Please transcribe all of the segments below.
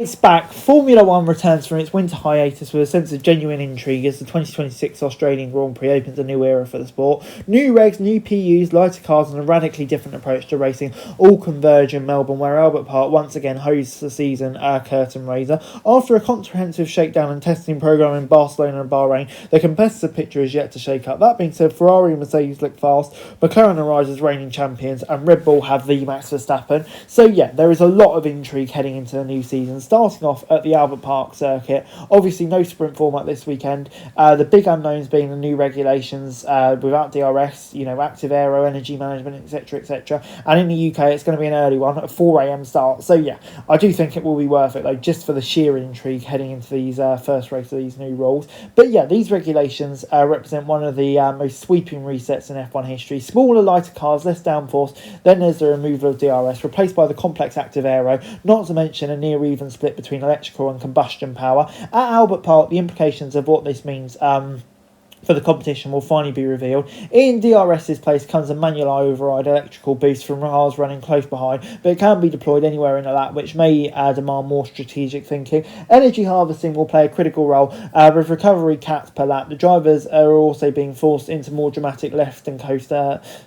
It's back. Formula One returns from its winter hiatus with a sense of genuine intrigue as the 2026 Australian Grand Prix opens a new era for the sport. New regs, new PUs, lighter cars and a radically different approach to racing all converge in Melbourne, where Albert Park once again hosts the season curtain raiser. After a comprehensive shakedown and testing programme in Barcelona and Bahrain, the competitive picture is yet to shake up. That being said, Ferrari and Mercedes look fast, McLaren arise as reigning champions and Red Bull have the Max Verstappen. So yeah, there is a lot of intrigue heading into the new season. Starting off at the Albert Park circuit, obviously no sprint format this weekend. The big unknowns being the new regulations without DRS, active aero, energy management, etc, etc. And in the UK, it's going to be an early one, a 4 a.m. start. So yeah, I do think it will be worth it though, just for the sheer intrigue heading into these first race of these new rules. But yeah, these regulations represent one of the most sweeping resets in F1 history. Smaller, lighter cars, less downforce. Then there's the removal of DRS, replaced by the complex active aero. Not to mention a near even split between electrical and combustion power. At Albert Park, the implications of what this means for the competition will finally be revealed. In DRS's place comes a manual override electrical boost from cars running close behind, but it can be deployed anywhere in the lap, which may demand more strategic thinking. Energy harvesting will play a critical role with recovery capped per lap. The drivers are also being forced into more dramatic left and coast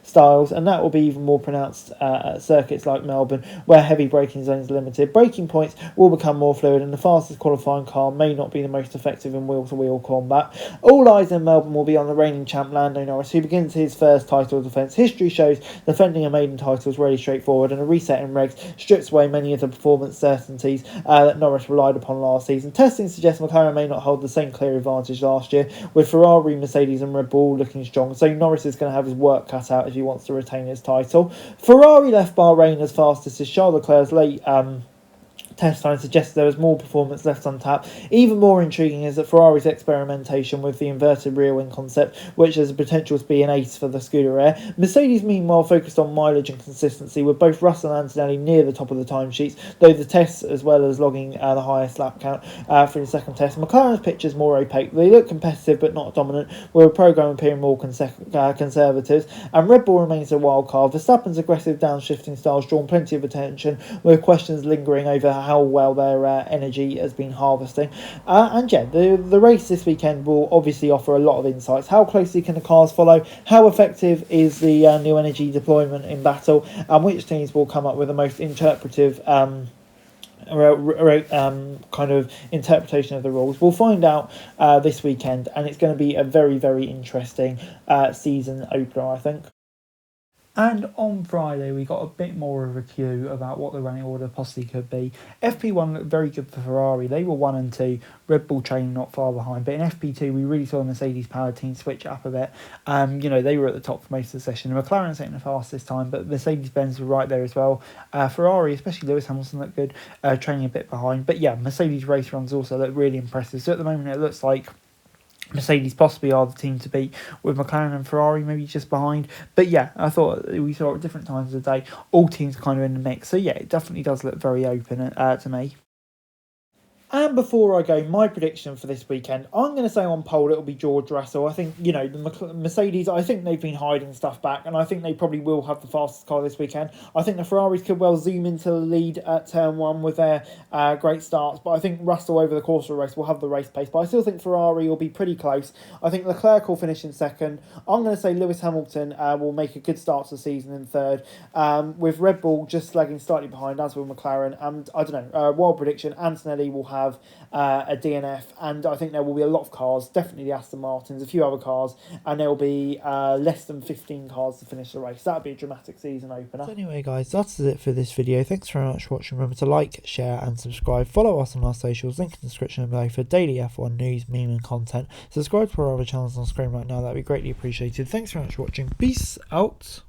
styles, and that will be even more pronounced at circuits like Melbourne, where heavy braking zones are limited. Braking points will become more fluid, and the fastest qualifying car may not be the most effective in wheel-to-wheel combat. All eyes in Melbourne will be on the reigning champ Lando Norris, who begins his first title defence. History shows defending a maiden title is really straightforward, and a reset in regs strips away many of the performance certainties that Norris relied upon last season. Testing suggests McLaren may not hold the same clear advantage last year, with Ferrari, Mercedes and Red Bull looking strong, so Norris is going to have his work cut out if he wants to retain his title. Ferrari left Bahrain as fastest as Charles Leclerc's late test time suggests there was more performance left on tap. Even more intriguing is that Ferrari's experimentation with the inverted rear wing concept, which has the potential to be an ace for the Scuderia. Mercedes, meanwhile, focused on mileage and consistency, with both Russell and Antonelli near the top of the timesheets, though the tests, as well as logging the highest lap count for the second test. McLaren's picture is more opaque. They look competitive but not dominant, with a programme appearing more conservative, and Red Bull remains a wild card. Verstappen's aggressive downshifting style has drawn plenty of attention, with questions lingering over how well their energy has been harvesting. And yeah, the race this weekend will obviously offer a lot of insights. How closely can the cars follow? How effective is the new energy deployment in battle? And which teams will come up with the most interpretive kind of interpretation of the rules? We'll find out this weekend, and it's going to be a very, very interesting season opener, I think. And on Friday, we got a bit more of a cue about what the running order possibly could be. FP1 looked very good for Ferrari. They were 1 and 2, Red Bull training not far behind. But in FP2, we really saw the Mercedes powered team switch up a bit. They were at the top for most of the session. McLaren setting the fast this time, but Mercedes-Benz were right there as well. Ferrari, especially Lewis Hamilton, looked good, training a bit behind. But yeah, Mercedes race runs also look really impressive. So at the moment, it looks like Mercedes possibly are the team to beat, with McLaren and Ferrari maybe just behind. But yeah, I thought we saw at different times of the day, all teams kind of in the mix. So yeah, it definitely does look very open to me. And before I go, my prediction for this weekend, I'm going to say on pole it'll be George Russell. I think, the Mercedes, I think they've been hiding stuff back, and I think they probably will have the fastest car this weekend. I think the Ferraris could well zoom into the lead at turn 1 with their great starts, but I think Russell over the course of the race will have the race pace. But I still think Ferrari will be pretty close. I think Leclerc will finish in second. I'm going to say Lewis Hamilton will make a good start to the season in third, with Red Bull just lagging slightly behind, as will McLaren. And I don't know, wild prediction, Antonelli will have a DNF, and I think there will be a lot of cars, definitely the Aston Martins, a few other cars, and there will be less than 15 cars to finish the race. That would be a dramatic season opener. So anyway guys, that's it for this video. Thanks very much for watching. Remember to like, share and subscribe. Follow us on our socials, link in the description below for daily F1 news, meme and content. Subscribe to our other channels on screen right now, that would be greatly appreciated. Thanks very much for watching. Peace out.